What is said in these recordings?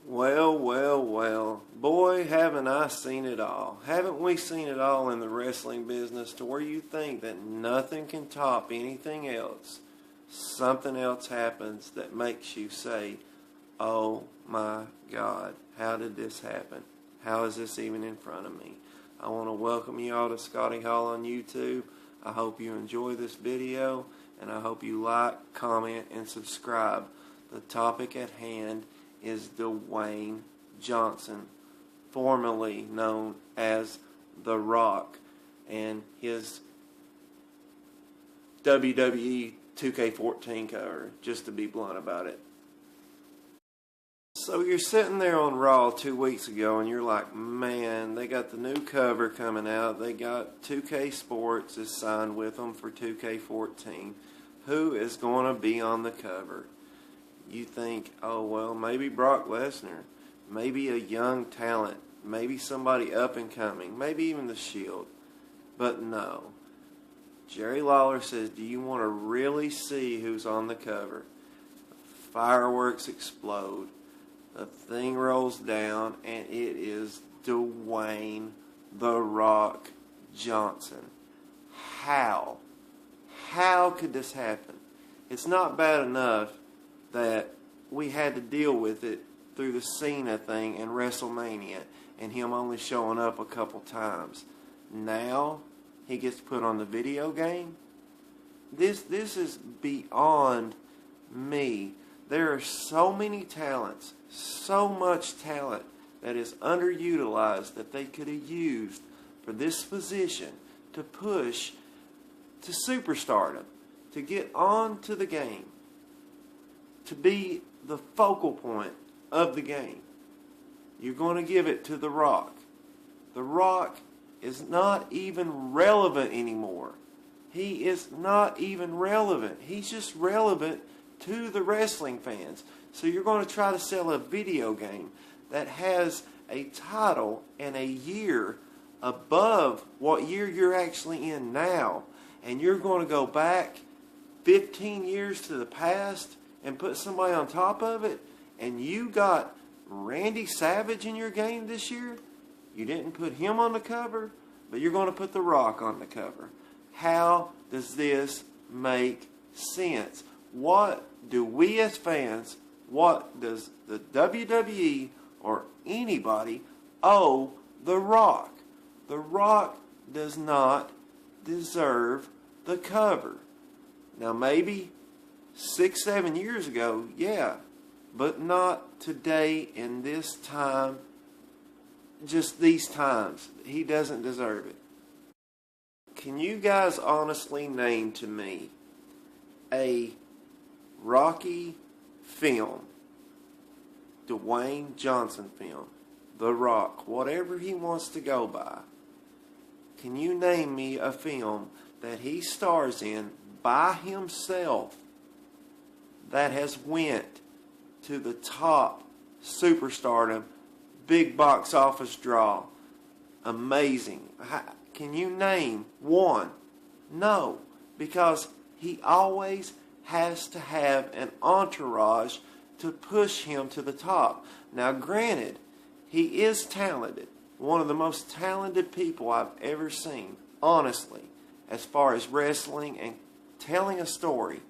Well, well, well. Boy, haven't I seen it all. Haven't we seen it all in the wrestling business to where you think that nothing can top anything else? Something else happens that makes you say, oh my God, how did this happen? How is this even in front of me? I want to welcome you all to Scotty Hall on YouTube. I hope you enjoy this video, and I hope you like, comment, and subscribe. The topic at hand is Dwayne Johnson, formerly known as The Rock, and his WWE 2K14 cover, just to be blunt about it. So you're sitting there on Raw 2 weeks ago and you're like, man, they got the new cover coming out. They got 2K Sports is signed with them for 2K14. Who is going to be on the cover? You think, oh, well, maybe Brock Lesnar, maybe a young talent, maybe somebody up and coming, maybe even The Shield. But no. Jerry Lawler says, do you want to really see who's on the cover? Fireworks explode. The thing rolls down, and it is Dwayne "The Rock" Johnson. How? How could this happen? It's not bad enough that we had to deal with it through the Cena thing in WrestleMania and him only showing up a couple times. Now he gets put on the video game. This is beyond me. There are so many talents, so much talent that is underutilized that they could have used for this position to push to superstardom, to get on to the game, to be the focal point of the game. You're going to give it to The Rock. The Rock is not even relevant anymore. He is not even relevant. He's just relevant to the wrestling fans. So you're going to try to sell a video game that has a title and a year above what year you're actually in now, and you're going to go back 15 years to the past and put somebody on top of it, and you got Randy Savage in your game this year? You didn't put him on the cover, but you're going to put The Rock on the cover. How does this make sense? What do we as fans, what does the WWE or anybody owe The Rock? The Rock does not deserve the cover. Now maybe 6-7 years ago, yeah, but not today in this time, just these times. He doesn't deserve it. Can you guys honestly name to me a Rocky film, Dwayne Johnson film, The Rock, whatever he wants to go by? Can you name me a film that he stars in by himself that has went to the top superstardom, big box office draw? Amazing. Can you name one? No, because he always has to have an entourage to push him to the top. Now granted, he is talented. One of the most talented people I've ever seen, honestly, as far as wrestling and telling a story.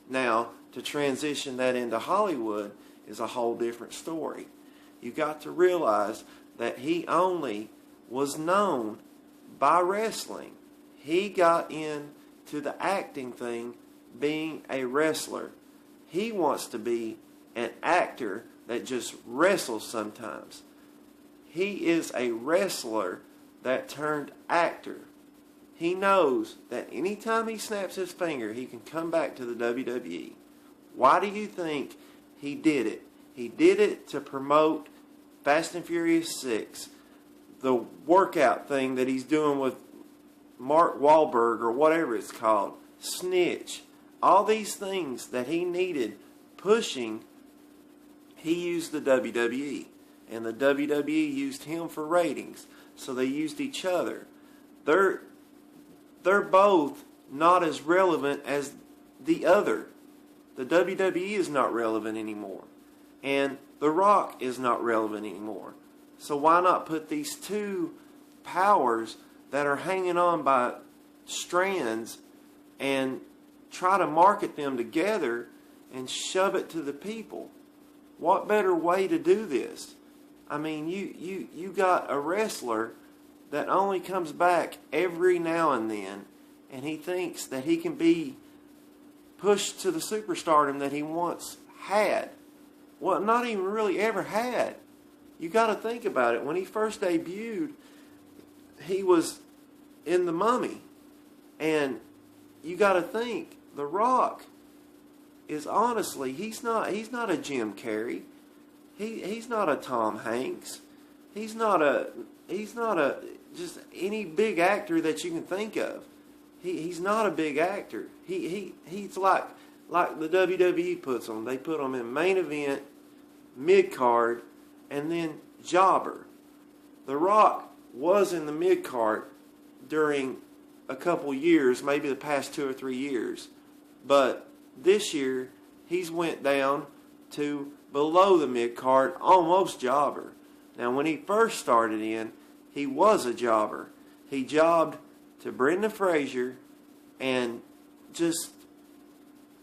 Now, to transition that into Hollywood is a whole different story. You got to realize that he only was known by wrestling. He got into the acting thing being a wrestler. He wants to be an actor that just wrestles sometimes. He is a wrestler that turned actor. He knows that anytime he snaps his finger, he can come back to the WWE. Why do you think he did it? He did it to promote Fast and Furious 6, the workout thing that he's doing with Mark Wahlberg or whatever it's called, Snitch. All these things that he needed pushing, he used the WWE. And the WWE used him for ratings. So they used each other. They're both not as relevant as the other. The WWE is not relevant anymore. and The Rock is not relevant anymore. So why not put these two powers that are hanging on by strands and try to market them together and shove it to the people? What better way to do this? I mean, you got a wrestler that only comes back every now and then, and he thinks that he can be pushed to the superstardom that he once had. Well, not even really ever had. You got to think about it. When he first debuted, he was in The Mummy. And you got to think, The Rock is honestly, he's not a Jim Carrey. He's not a Tom Hanks. He's not a just any big actor that you can think of. He's not a big actor. He's like the WWE puts him. They put him in main event, mid card, and then jobber. The Rock was in the mid card during a couple years, maybe the past 2 or 3 years, but this year he's went down to below the mid card, almost jobber. Now, when he first started in, he was a jobber. He jobbed to Brendan Fraser and just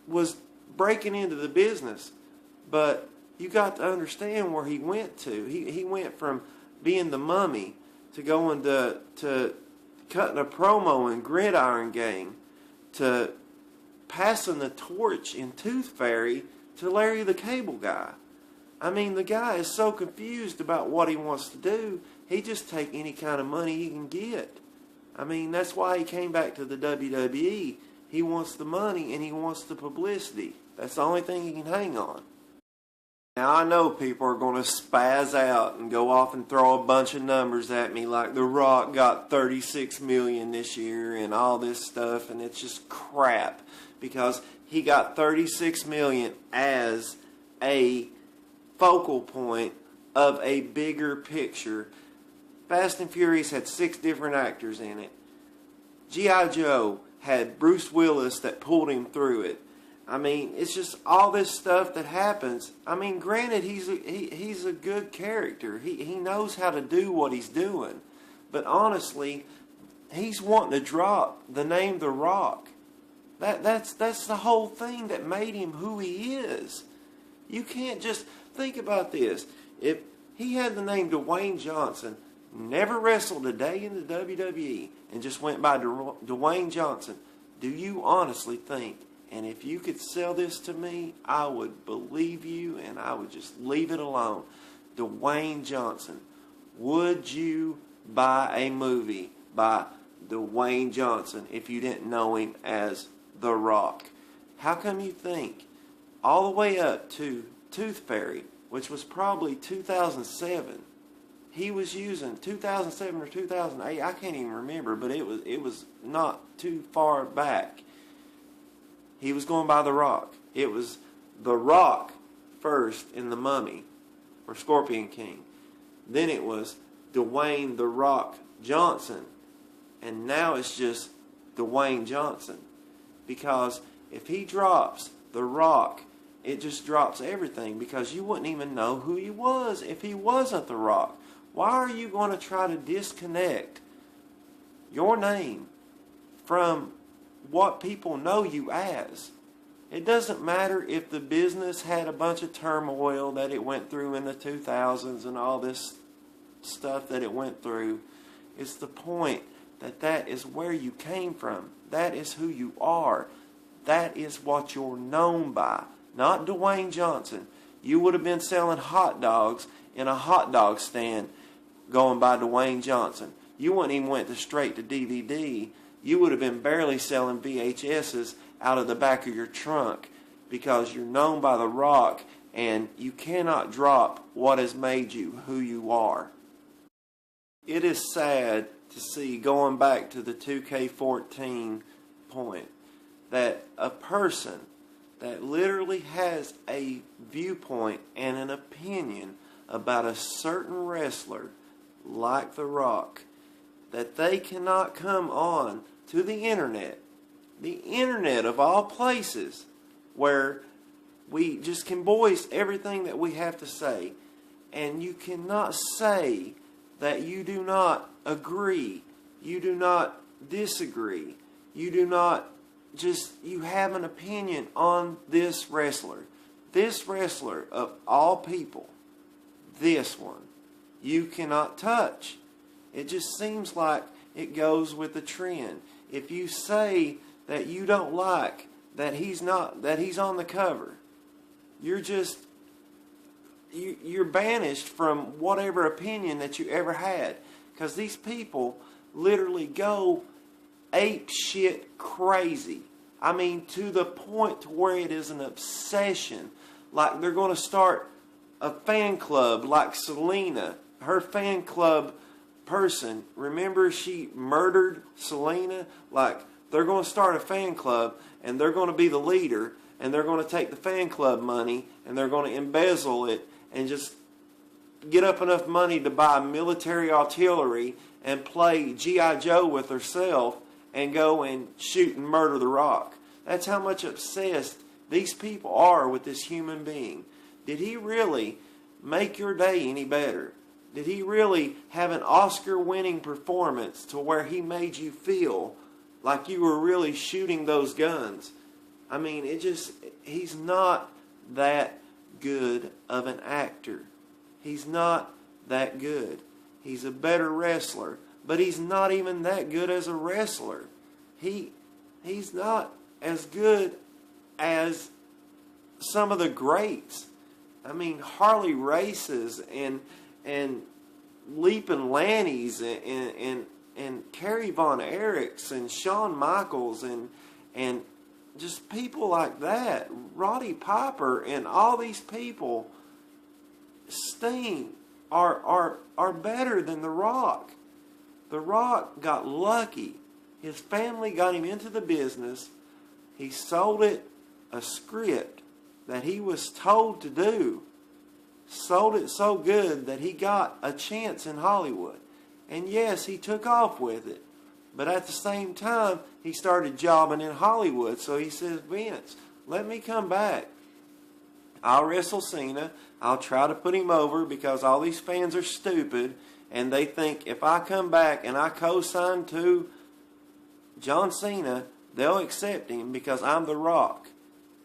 was breaking into the business. But you got to understand where he went to. He went from being the Mummy to going to cutting a promo in Gridiron Gang to passing the torch in Tooth Fairy to Larry the Cable Guy. I mean, the guy is so confused about what he wants to do, he just take any kind of money he can get. I mean, that's why he came back to the WWE. He wants the money and he wants the publicity. That's the only thing he can hang on. Now, I know people are going to spaz out and go off and throw a bunch of numbers at me like The Rock got $36 million this year and all this stuff, and it's just crap because he got $36 million as a focal point of a bigger picture. Fast and Furious had 6 different actors in it. G.I. Joe had Bruce Willis that pulled him through it. I mean, it's just all this stuff that happens. I mean, granted, he's a good character. He knows how to do what he's doing. But honestly, he's wanting to drop the name The Rock. That's the whole thing that made him who he is. You can't just think about this. If he had the name Dwayne Johnson, never wrestled a day in the WWE, and just went by Dwayne Johnson, do you honestly think, and if you could sell this to me, I would believe you and I would just leave it alone, Dwayne Johnson, would you buy a movie by Dwayne Johnson if you didn't know him as The Rock? How come you think all the way up to Tooth Fairy, which was probably 2007, he was using 2007 or 2008, I can't even remember, but it was not too far back. He was going by The Rock. It was The Rock first in The Mummy or Scorpion King. Then it was Dwayne The Rock Johnson. And now it's just Dwayne Johnson. Because if he drops The Rock, it just drops everything, because you wouldn't even know who he was if he wasn't The Rock. Why are you going to try to disconnect your name from what people know you as? It doesn't matter if the business had a bunch of turmoil that it went through in the 2000s and all this stuff that it went through. It's the point that is where you came from. That is who you are. That is what you're known by. Not Dwayne Johnson. You would have been selling hot dogs in a hot dog stand going by Dwayne Johnson. You wouldn't even went straight to DVD. You would have been barely selling VHSs out of the back of your trunk, because you're known by The Rock and you cannot drop what has made you who you are. It is sad to see, going back to the 2K14 point, that a person that literally has a viewpoint and an opinion about a certain wrestler like The Rock, that they cannot come on to the internet of all places, where We just can voice everything that we have to say. And you cannot say that you do not agree. You do not disagree. You do not you have an opinion on this wrestler. This wrestler of all people, this one, you cannot touch. It just seems like it goes with the trend. If you say that you don't like that he's on the cover, you're banished from whatever opinion that you ever had. Because these people literally go ape shit crazy. I mean, to the point to where it is an obsession. Like they're going to start a fan club like Selena. Her fan club person, remember she murdered Selena? Like they're going to start a fan club and they're going to be the leader and they're going to take the fan club money and they're going to embezzle it and just get up enough money to buy military artillery and play G.I. Joe with herself and go and shoot and murder The Rock. That's how much obsessed these people are with this human being. Did he really make your day any better? Did he really have an Oscar-winning performance to where he made you feel like you were really shooting those guns? I mean, he's not that good of an actor. He's not that good. He's a better wrestler, but he's not even that good as a wrestler. He's not as good as some of the greats. I mean, Harley Races and Leapin' Lannies and Kerry Von Erichs and Shawn Michaels and just people like that. Roddy Piper and all these people, Sting, are better than The Rock. The Rock got lucky. His family got him into the business. He sold it a script that he was told to do. Sold it so good that he got a chance in Hollywood. And yes, he took off with it. But at the same time, he started jobbing in Hollywood. So he says, Vince, let me come back. I'll wrestle Cena. I'll try to put him over because all these fans are stupid. And they think if I come back and I co-sign to John Cena, they'll accept him because I'm The Rock.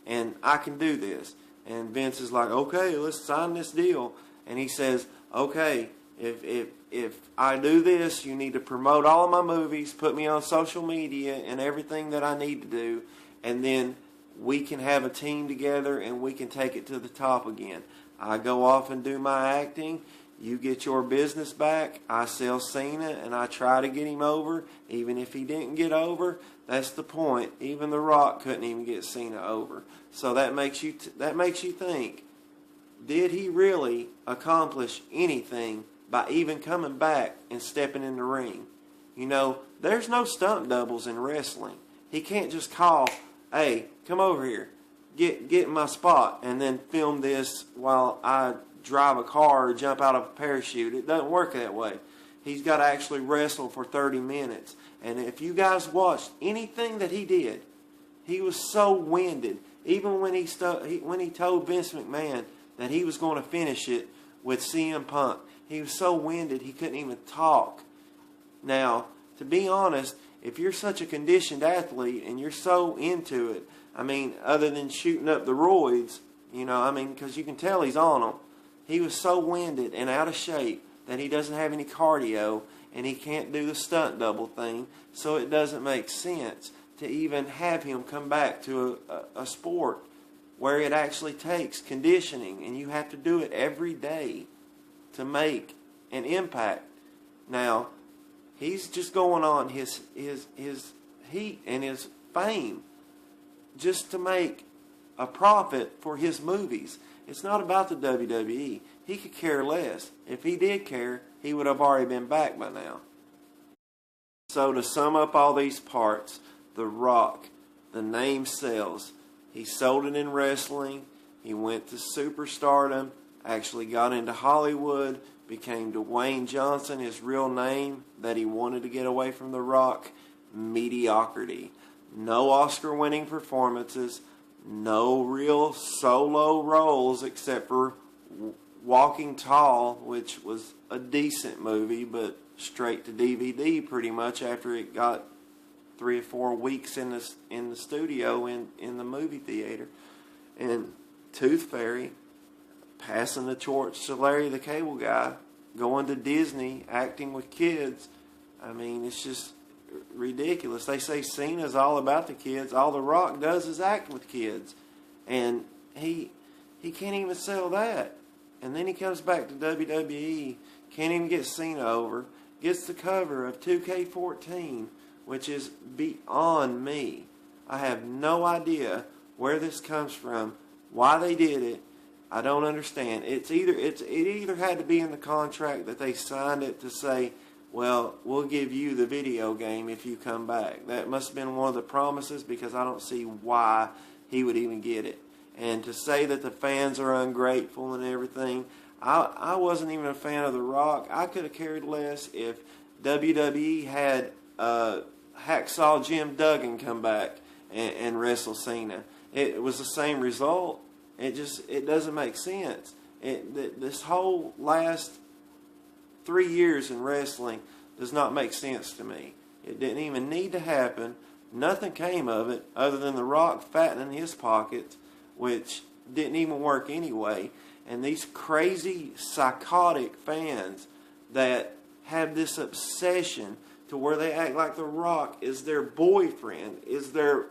And I can do this. And Vince is like, okay, let's sign this deal. And he says, okay, if I do this, you need to promote all of my movies, put me on social media and everything that I need to do. And then we can have a team together and we can take it to the top again. I go off and do my acting. You get your business back. I sell Cena and I try to get him over. Even if he didn't get over, that's the point. Even The Rock couldn't even get Cena over. So that makes you think, did he really accomplish anything by even coming back and stepping in the ring? You know, there's no stunt doubles in wrestling. He can't just call, hey, come over here, get in my spot, and then film this while I drive a car or jump out of a parachute. It doesn't work that way. He's got to actually wrestle for 30 minutes. And if you guys watched anything that he did, he was so winded. Even when he told Vince McMahon that he was going to finish it with CM Punk, he was so winded he couldn't even talk. Now, to be honest, if you're such a conditioned athlete and you're so into it, I mean, other than shooting up the roids, you know, I mean, because you can tell he's on them. He was so winded and out of shape that he doesn't have any cardio and he can't do the stunt double thing, so it doesn't make sense to even have him come back to a sport where it actually takes conditioning and you have to do it every day to make an impact. Now, he's just going on his heat and his fame just to make a profit for his movies. It's not about the WWE. He could care less. If he did care, he would have already been back by now. So to sum up all these parts, The Rock, the name sells. He sold it in wrestling. He went to superstardom, actually got into Hollywood, became Dwayne Johnson, his real name that he wanted to get away from The Rock. Mediocrity. No Oscar-winning performances, no real solo roles except for Walking Tall, which was a decent movie, but straight to DVD pretty much after it got 3 or 4 weeks in the studio in the movie theater. And Tooth Fairy, passing the torch to Larry the Cable Guy, going to Disney, acting with kids. I mean, it's just ridiculous. They say Cena's all about the kids. All The Rock does is act with kids. And he can't even sell that. And then he comes back to WWE, can't even get Cena over, gets the cover of 2K14, which is beyond me. I have no idea where this comes from, why they did it. I don't understand. It either had to be in the contract that they signed it to say, well, we'll give you the video game if you come back. That must have been one of the promises, because I don't see why he would even get it. And to say that the fans are ungrateful and everything, I wasn't even a fan of The Rock. I could have cared less if WWE had Hacksaw Jim Duggan come back and wrestle Cena. It was the same result. It doesn't make sense. This whole last 3 years in wrestling does not make sense to me. It didn't even need to happen. Nothing came of it other than The Rock fattening his pockets, which didn't even work anyway. And these crazy, psychotic fans that have this obsession to where they act like The Rock is their boyfriend, is their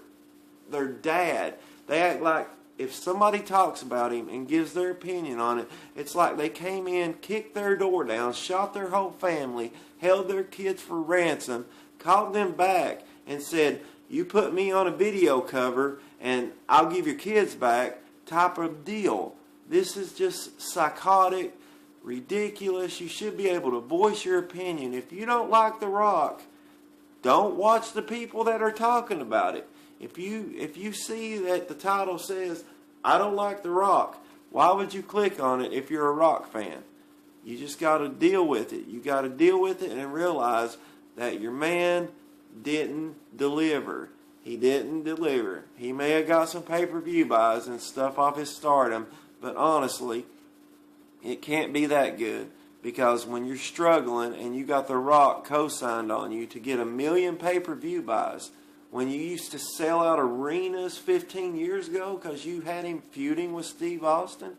dad. They act like if somebody talks about him and gives their opinion on it, it's like they came in, kicked their door down, shot their whole family, held their kids for ransom, called them back and said, you put me on a video cover and I'll give your kids back type of deal. This is just psychotic, ridiculous. You should be able to voice your opinion. If you don't like The Rock, don't watch the people that are talking about it. If you see that the title says, I don't like The Rock, why would you click on it if you're a Rock fan? You just got to deal with it. You got to deal with it and realize that your man didn't deliver. He didn't deliver. He may have got some pay-per-view buys and stuff off his Stardom, but honestly, it can't be that good, because when you're struggling and you got The Rock co-signed on you to get 1 million pay-per-view buys, when you used to sell out arenas 15 years ago because you had him feuding with Steve Austin,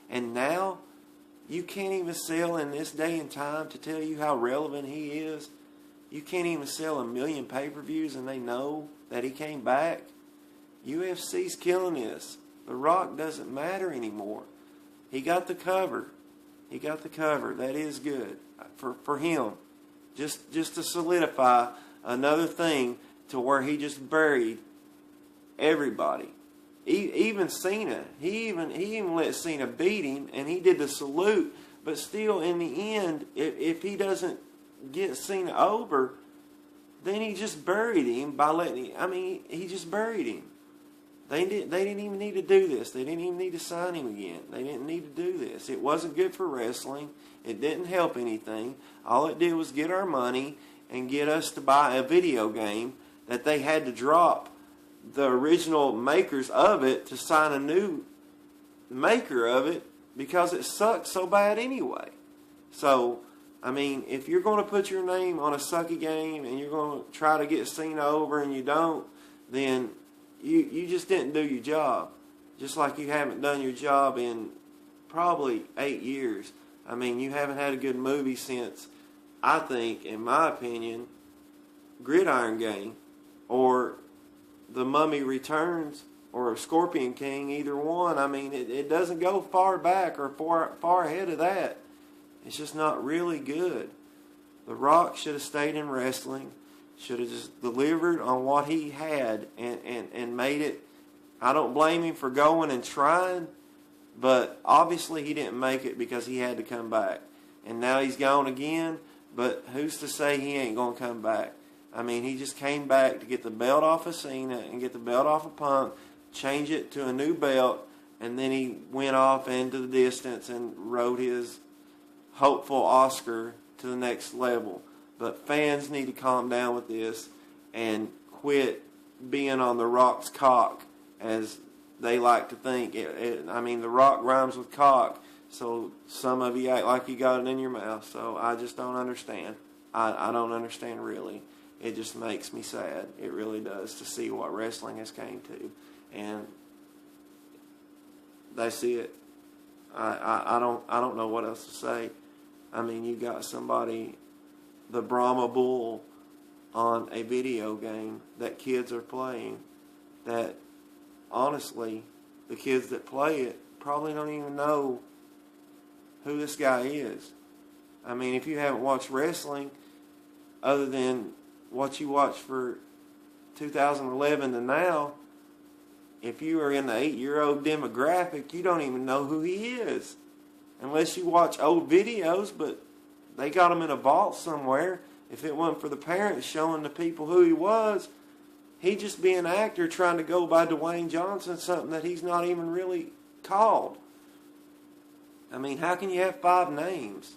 and now you can't even sell in this day and time to tell you how relevant he is. You can't even sell 1 million pay-per-views and they know that he came back. UFC's killing this. The Rock doesn't matter anymore. He got the cover. He got the cover. That is good for him. Just to solidify another thing to where he just buried everybody. Even Cena. He even let Cena beat him, and he did the salute. But still, in the end, if he doesn't get Cena over, then he just buried him by letting him. I mean, he just buried him. They didn't even need to do this. They didn't even need to sign him again. They didn't need to do this. It wasn't good for wrestling. It didn't help anything. All it did was get our money and get us to buy a video game that they had to drop the original makers of it to sign a new maker of it because it sucked so bad anyway. So, I mean, if you're going to put your name on a sucky game and you're going to try to get Cena over and you don't, then you just didn't do your job. Just like you haven't done your job in probably 8 years. I mean, you haven't had a good movie since, I think, in my opinion, Gridiron Gang or The Mummy Returns or Scorpion King, either one. I mean, it doesn't go far back or far ahead of that. It's just not really good. The Rock should have stayed in wrestling. Should have just delivered on what he had and made it. I don't blame him for going and trying, but obviously he didn't make it because he had to come back. And now he's gone again, but who's to say he ain't going to come back? I mean, he just came back to get the belt off of Cena and get the belt off of Punk, change it to a new belt, and then he went off into the distance and rode his hopeful Oscar to the next level. But fans need to calm down with this and quit being on The Rock's cock, as they like to think. I mean, The Rock rhymes with cock, so some of you act like you got it in your mouth. So I just don't understand. I don't understand, really. It just makes me sad. It really does, to see what wrestling has came to. And that's it. I don't know what else to say. I mean, you got somebody, the Brahma Bull, on a video game that kids are playing, that honestly, the kids that play it probably don't even know who this guy is. I mean, if you haven't watched wrestling, other than what you watched for 2011 to now, if you are in the 8-year-old demographic, you don't even know who he is. Unless you watch old videos, but they got him in a vault somewhere. If it wasn't for the parents showing the people who he was, he'd just be an actor trying to go by Dwayne Johnson, something that he's not even really called. I mean, how can you have 5 names?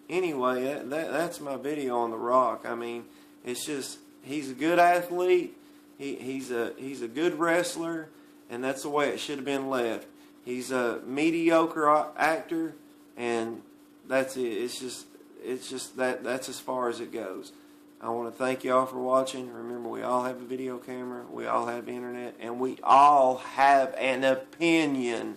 Anyway, that's my video on The Rock. I mean, it's just, he's a good athlete. He's a good wrestler, and that's the way it should have been left. He's a mediocre actor, and that's it. It's just that's as far as it goes. I want to thank y'all for watching. Remember, we all have a video camera, we all have internet, and we all have an opinion.